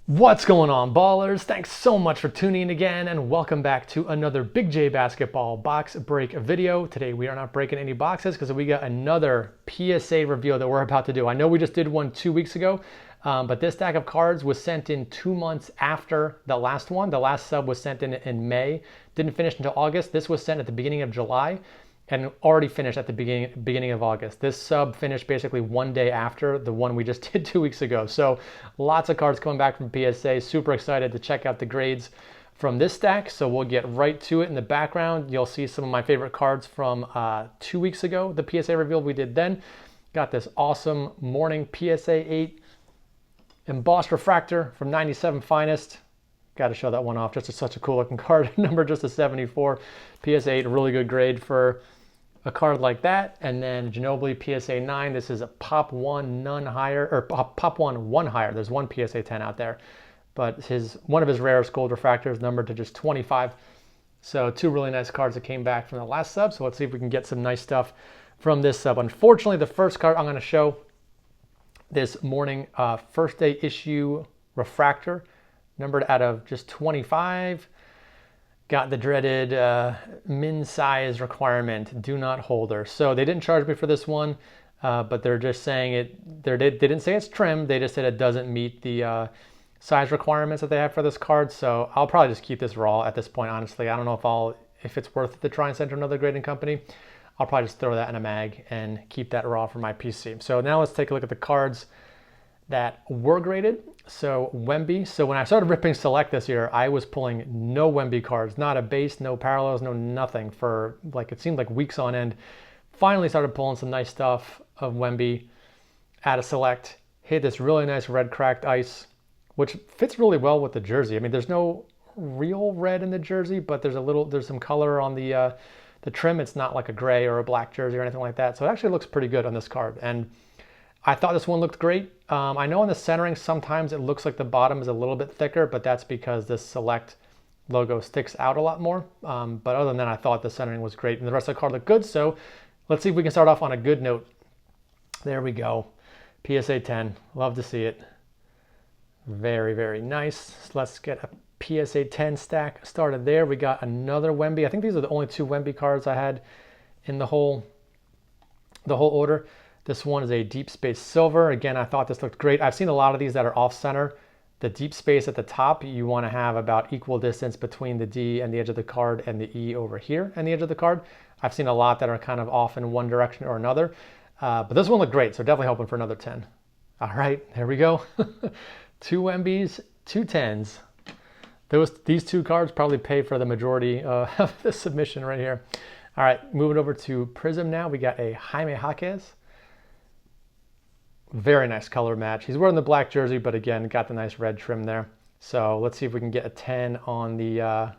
What's going on, ballers? Thanks so much for tuning in again, and welcome back to another BigJBasketball box break video. Today we are not breaking any boxes because we got another PSA reveal that we're about to do. I know we just did one 2 weeks ago, but this stack of cards was sent in 2 months after the last one. The last sub was sent in May, didn't finish until August. This was sent at the beginning of July and already finished at the beginning of August. This sub finished basically 1 day after the one we just did 2 weeks ago. So lots of cards coming back from PSA. Super excited to check out the grades from this stack. So we'll get right to it. In the background, you'll see some of my favorite cards from 2 weeks ago, the PSA reveal we did then. Got this awesome Mourning PSA 8 embossed refractor from 97 Finest. Got to show that one off. Just such a cool looking card. Number just a 74. PSA 8, a really good grade for a card like that. And then Ginobili PSA 9. This is a Pop 1 none higher, or Pop 1 higher. There's one PSA 10 out there, but one of his rarest gold refractors numbered to just 25. So two really nice cards that came back from the last sub. So let's see if we can get some nice stuff from this sub. Unfortunately, the first card I'm going to show, this Mourning first day issue refractor, numbered out of just 25. Got the dreaded min size requirement, do not holder. So they didn't charge me for this one, but they're just saying it. They didn't say it's trimmed. They just said it doesn't meet the size requirements that they have for this card. So I'll probably just keep this raw at this point. Honestly, I don't know if it's worth it to try and send to another grading company. I'll probably just throw that in a mag and keep that raw for my PC. So now let's take a look at the cards that were graded. So Wemby. So when I started ripping Select this year, I was pulling no Wemby cards, not a base, no parallels, no nothing for like, it seemed like weeks on end. Finally started pulling some nice stuff of Wemby at a Select. Hit this really nice red cracked ice, which fits really well with the jersey. I mean, there's no real red in the jersey, but there's some color on the trim. It's not like a gray or a black jersey or anything like that. So it actually looks pretty good on this card. And I thought this one looked great. I know in the centering, sometimes it looks like the bottom is a little bit thicker, but that's because this Select logo sticks out a lot more. But other than that, I thought the centering was great and the rest of the card looked good. So let's see if we can start off on a good note. There we go. PSA 10, love to see it. Very, very nice. So let's get a PSA 10 stack started there. We got another Wemby. I think these are the only two Wemby cards I had in the whole order. This one is a Deep Space Silver. Again, I thought this looked great. I've seen a lot of these that are off center. The deep space at the top, you want to have about equal distance between the D and the edge of the card and the E over here and the edge of the card. I've seen a lot that are kind of off in one direction or another. But this one looked great, so definitely hoping for another 10. All right, there we go. 2 Wembys, 2 10s. These two cards probably pay for the majority of the submission right here. All right, moving over to Prizm now. We got a Jaime Jaquez. Very nice color match. He's wearing the black jersey, but again, got the nice red trim there. So let's see if we can get a 10 on the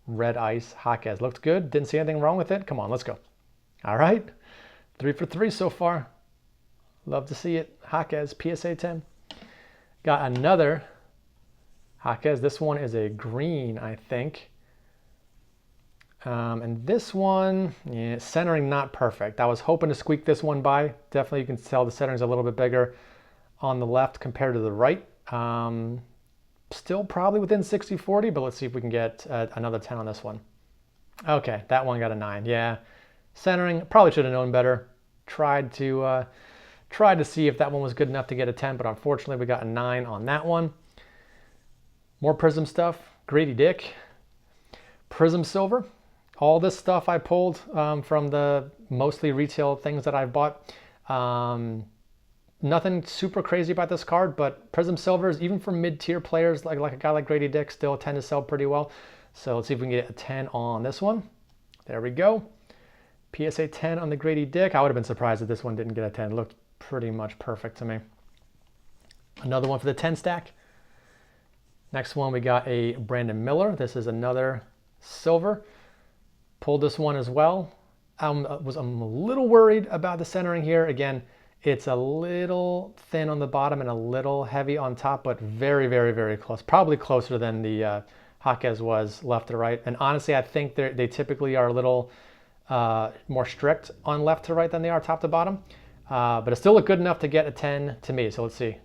red ice Jaquez. Looked good. Didn't see anything wrong with it. Come on, let's go. All right. 3 for 3 so far. Love to see it. Jaquez, PSA 10. Got another Jaquez. This one is a green, I think. And this one, yeah, centering not perfect. I was hoping to squeak this one by. Definitely you can tell the centering's a little bit bigger on the left compared to the right. Still probably within 60-40, but let's see if we can get another 10 on this one. Okay, that one got a 9. Yeah, centering, probably should have known better. Tried to see if that one was good enough to get a 10, but unfortunately we got a 9 on that one. More Prizm stuff. Grady Dick. Prizm Silver. All this stuff I pulled from the mostly retail things that I've bought. Nothing super crazy about this card, but Prizm Silvers, even for mid-tier players like a guy like Grady Dick, still tend to sell pretty well. So let's see if we can get a 10 on this one. There we go. PSA 10 on the Grady Dick. I would have been surprised if this one didn't get a 10. It looked pretty much perfect to me. Another one for the 10 stack. Next one, we got a Brandon Miller. This is another silver. Pulled this one as well. I'm a little worried about the centering here. Again, it's a little thin on the bottom and a little heavy on top, but very, very, very close. Probably closer than the Jaquez was left to right. And honestly, I think they typically are a little more strict on left to right than they are top to bottom. But it still looked good enough to get a 10 to me. So let's see.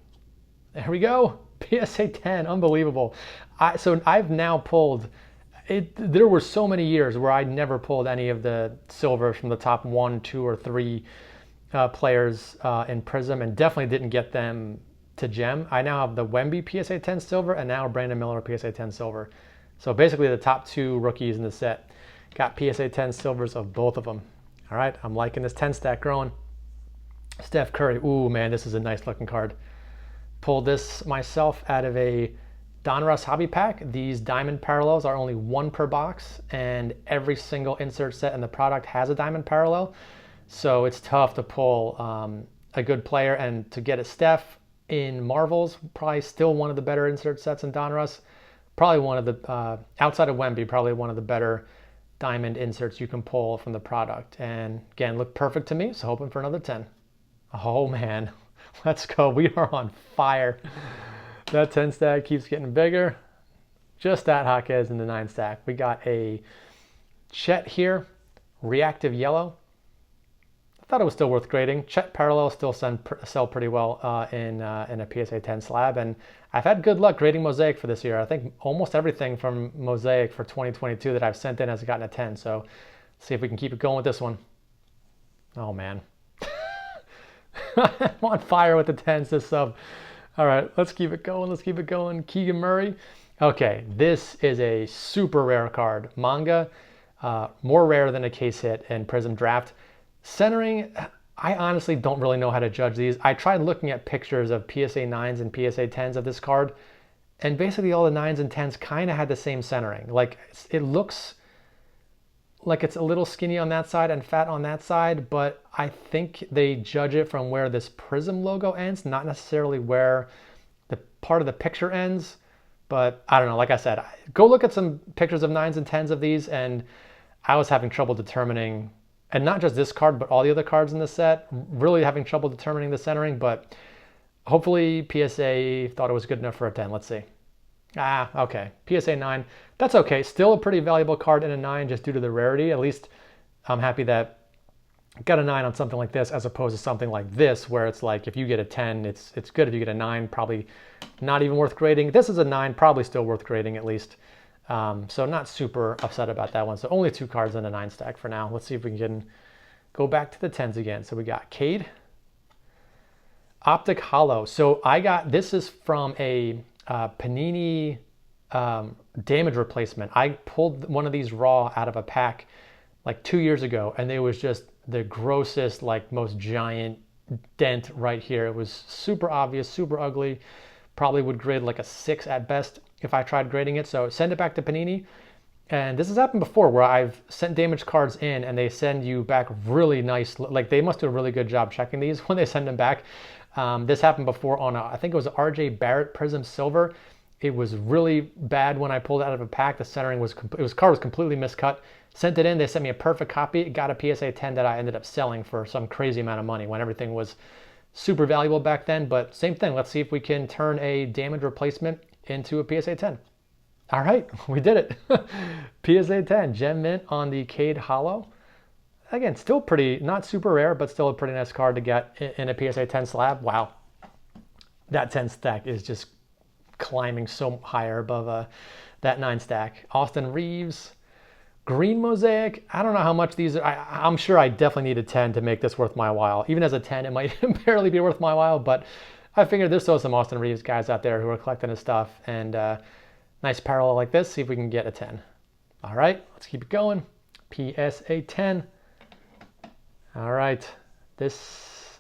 There we go. PSA 10, unbelievable. So I've now pulled, there were so many years where I never pulled any of the silvers from the top 1, 2, or 3 players in Prizm, and definitely didn't get them to gem. I now have the Wemby PSA 10 silver and now Brandon Miller PSA 10 silver. So basically the top 2 rookies in the set got PSA 10 silvers of both of them. All right, I'm liking this 10 stack growing. Steph Curry, ooh man, this is a nice looking card. Pulled this myself out of a Donruss hobby pack. These diamond parallels are only 1 per box, and every single insert set in the product has a diamond parallel. So it's tough to pull a good player, and to get a Steph in Marvels, probably still one of the better insert sets in Donruss. Probably one of the, outside of Wemby, probably one of the better diamond inserts you can pull from the product. And again, looked perfect to me, so hoping for another 10. Oh man, let's go. We are on fire. That 10 stack keeps getting bigger. Just that Jaquez in the 9 stack. We got a Chet here, reactive yellow. I thought it was still worth grading. Chet parallels still sell pretty well in a PSA 10 slab, and I've had good luck grading Mosaic for this year. I think almost everything from Mosaic for 2022 that I've sent in has gotten a 10, so let's see if we can keep it going with this one. Oh man. I'm on fire with the 10s this sub. All right, let's keep it going. Let's keep it going. Keegan Murray. Okay, this is a super rare card. Manga, more rare than a case hit in Prizm Draft. Centering, I honestly don't really know how to judge these. I tried looking at pictures of PSA 9s and PSA 10s of this card, and basically all the 9s and 10s kind of had the same centering. Like, it looks like it's a little skinny on that side and fat on that side, but I think they judge it from where this Prizm logo ends, not necessarily where the part of the picture ends. But I don't know, like I said, go look at some pictures of 9s and 10s of these, and I was having trouble determining, and not just this card, but all the other cards in the set, really having trouble determining the centering, but hopefully PSA thought it was good enough for a 10. Let's see. Okay, PSA 9, that's okay. Still a pretty valuable card in a 9 just due to the rarity. At least I'm happy that I got a 9 on something like this as opposed to something like this where it's like if you get a 10, it's good. If you get a 9, probably not even worth grading. This is a 9, probably still worth grading at least. So not super upset about that one. So only 2 cards in a 9 stack for now. Let's see if we can go back to the 10s again. So we got Cade, Optic Hollow. So I got, this is from a Panini damage replacement. I pulled one of these raw out of a pack like 2 years ago, and it was just the grossest, like most giant dent right here. It was super obvious, super ugly. Probably would grade like a 6 at best if I tried grading it. So send it back to Panini. And this has happened before where I've sent damaged cards in and they send you back really nice, like they must do a really good job checking these when they send them back. This happened before on I think it was RJ Barrett Prizm Silver. It was really bad when I pulled it out of a pack. The centering was, card was completely miscut. Sent it in, they sent me a perfect copy. Got a PSA 10 that I ended up selling for some crazy amount of money when everything was super valuable back then. But same thing, let's see if we can turn a damage replacement into a PSA 10. All right, we did it. PSA 10, Gem Mint on the Cade Hollow. Again, still pretty, not super rare, but still a pretty nice card to get in a PSA 10 slab. Wow, that 10 stack is just climbing so higher above that 9 stack. Austin Reaves, Green Mosaic. I don't know how much these are. I'm sure I definitely need a 10 to make this worth my while. Even as a 10, it might barely be worth my while, but I figured there's still some Austin Reaves guys out there who are collecting his stuff, and nice parallel like this, see if we can get a 10. All right, let's keep it going. PSA 10. All right, this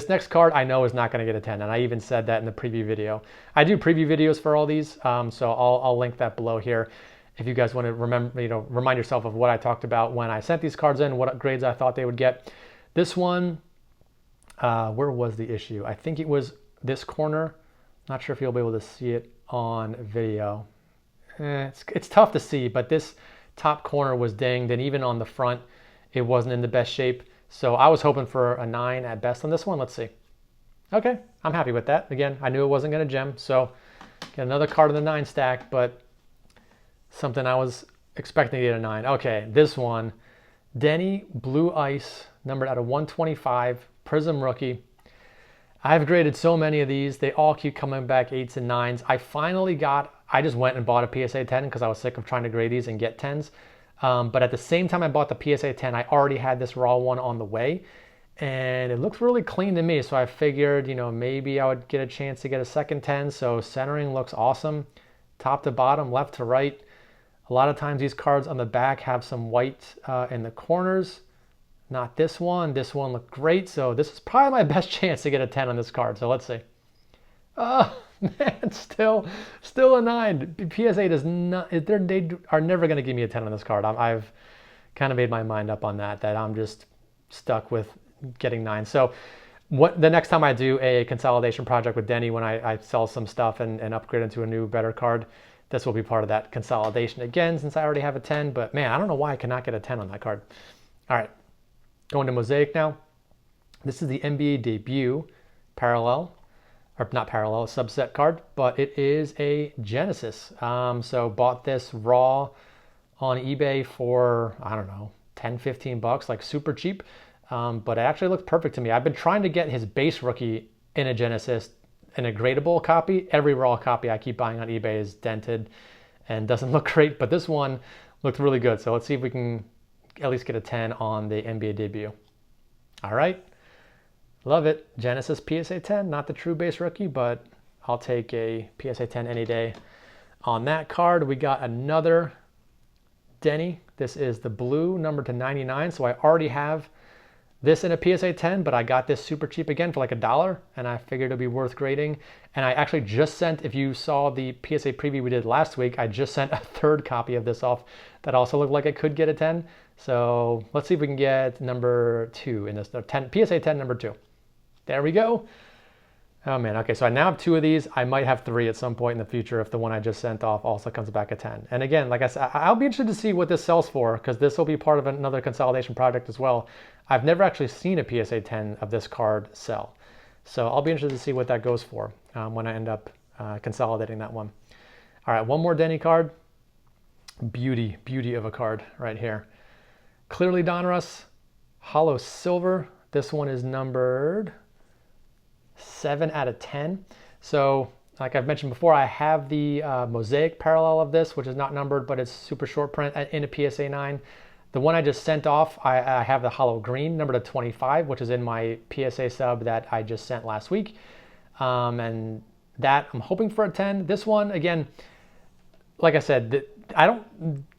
next card I know is not going to get a 10, and I even said that in the preview video. I do preview videos for all these, so I'll link that below here if you guys want to remember, remind yourself of what I talked about when I sent these cards in, what grades I thought they would get. This one, where was the issue? I think it was this corner. Not sure if you'll be able to see it on video. It's tough to see, but this top corner was dinged, and even on the front, it wasn't in the best shape. So I was hoping for a 9 at best on this one. Let's see. Okay, I'm happy with that. Again, I knew it wasn't going to gem, so get another card in the 9 stack, but something I was expecting to get a 9. Okay, this one, Deni Blue Ice, numbered out of 125, Prizm rookie. I've graded so many of these. They all keep coming back 8s and 9s. I just went and bought a PSA 10 because I was sick of trying to grade these and get 10s. But at the same time I bought the PSA 10, I already had this raw one on the way. And it looks really clean to me. So I figured, maybe I would get a chance to get a second 10. So centering looks awesome. Top to bottom, left to right. A lot of times these cards on the back have some white in the corners. Not this one. This one looked great. So this is probably my best chance to get a 10 on this card. So let's see. Oh, man, still a 9. PSA does not, they are never going to give me a 10 on this card. I've kind of made my mind up on that I'm just stuck with getting 9. So the next time I do a consolidation project with Deni, when I sell some stuff and upgrade into a new, better card, this will be part of that consolidation again, since I already have a 10. But man, I don't know why I cannot get a 10 on that card. All right. Going to Mosaic now. This is the NBA debut parallel, or not parallel, subset card, but it is a Genesis. So bought this raw on eBay for, I don't know, 10, 15 bucks, like super cheap. But it actually looked perfect to me. I've been trying to get his base rookie in a Genesis, in a gradable copy. Every raw copy I keep buying on eBay is dented and doesn't look great, but this one looked really good. So let's see if we can at least get a 10 on the NBA debut. All right, love it. Genesis PSA 10, not the true base rookie, but I'll take a PSA 10 any day. On that card, we got another Deni. This is the blue, number to 99. So I already have this in a PSA 10, but I got this super cheap again for like $1, and I figured it'd be worth grading. And I actually just sent, if you saw the PSA preview we did last week, I just sent a third copy of this off that also looked like it could get a 10. So let's see if we can get number 2 in this, 10, PSA 10 number 2. There we go. Oh man, okay, so I now have 2 of these. I might have 3 at some point in the future if the one I just sent off also comes back at 10. And again, like I said, I'll be interested to see what this sells for, because this will be part of another consolidation project as well. I've never actually seen a PSA 10 of this card sell. So I'll be interested to see what that goes for when I end up consolidating that one. All right, one more Deni card. Beauty of a card right here. Clearly Donruss, hollow silver. This one is numbered 7 out of 10. So like I've mentioned before, I have the Mosaic parallel of this, which is not numbered, but it's super short print in a PSA 9. The one I just sent off, I have the hollow green, number to 25, which is in my PSA sub that I just sent last week. And that I'm hoping for a 10. This one, again, like I said, I don't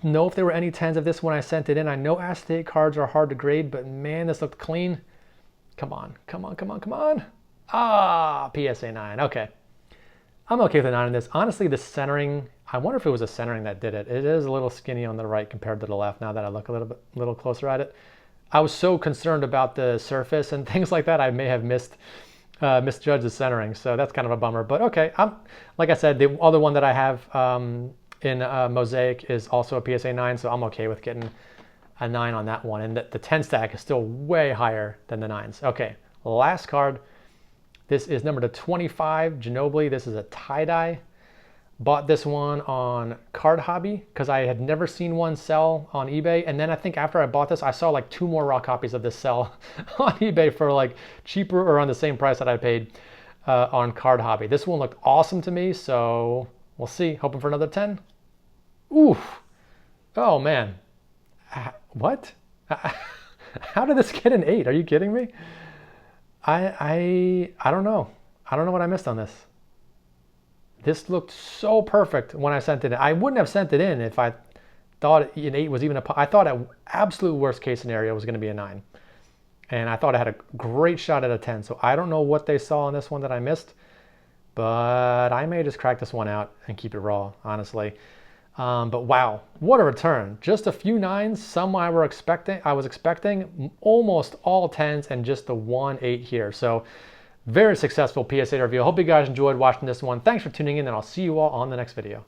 know if there were any 10s of this when I sent it in. I know acetate cards are hard to grade, but man, this looked clean. Come on. Ah, PSA 9, okay. I'm okay with a 9 on this. Honestly, the centering, I wonder if it was a centering that did it. It is a little skinny on the right compared to the left now that I look a little closer at it. I was so concerned about the surface and things like that, I may have misjudged the centering, so that's kind of a bummer. But okay, like I said, the other one that I have in Mosaic is also a PSA 9, so I'm okay with getting a 9 on that one. And the 10 stack is still way higher than the 9s. Okay, last card. This is number to 25, Ginobili. This is a tie-dye. Bought this one on Card Hobby because I had never seen one sell on eBay. And then I think after I bought this, I saw like 2 more raw copies of this sell on eBay for like cheaper or on the same price that I paid on Card Hobby. This one looked awesome to me, so we'll see. Hoping for another 10. Oof. Oh man. What? How did this get an 8? Are you kidding me? I don't know. I don't know what I missed on this. This looked so perfect when I sent it in. I wouldn't have sent it in if I thought an 8 was even I thought an absolute worst case scenario was going to be a 9. And I thought I had a great shot at a 10. So I don't know what they saw on this one that I missed, but I may just crack this one out and keep it raw, honestly. But wow, what a return. Just a few 9s, some I was expecting almost all 10s and just the 1 8 here. So very successful PSA review. I hope you guys enjoyed watching this one. Thanks for tuning in, and I'll see you all on the next video.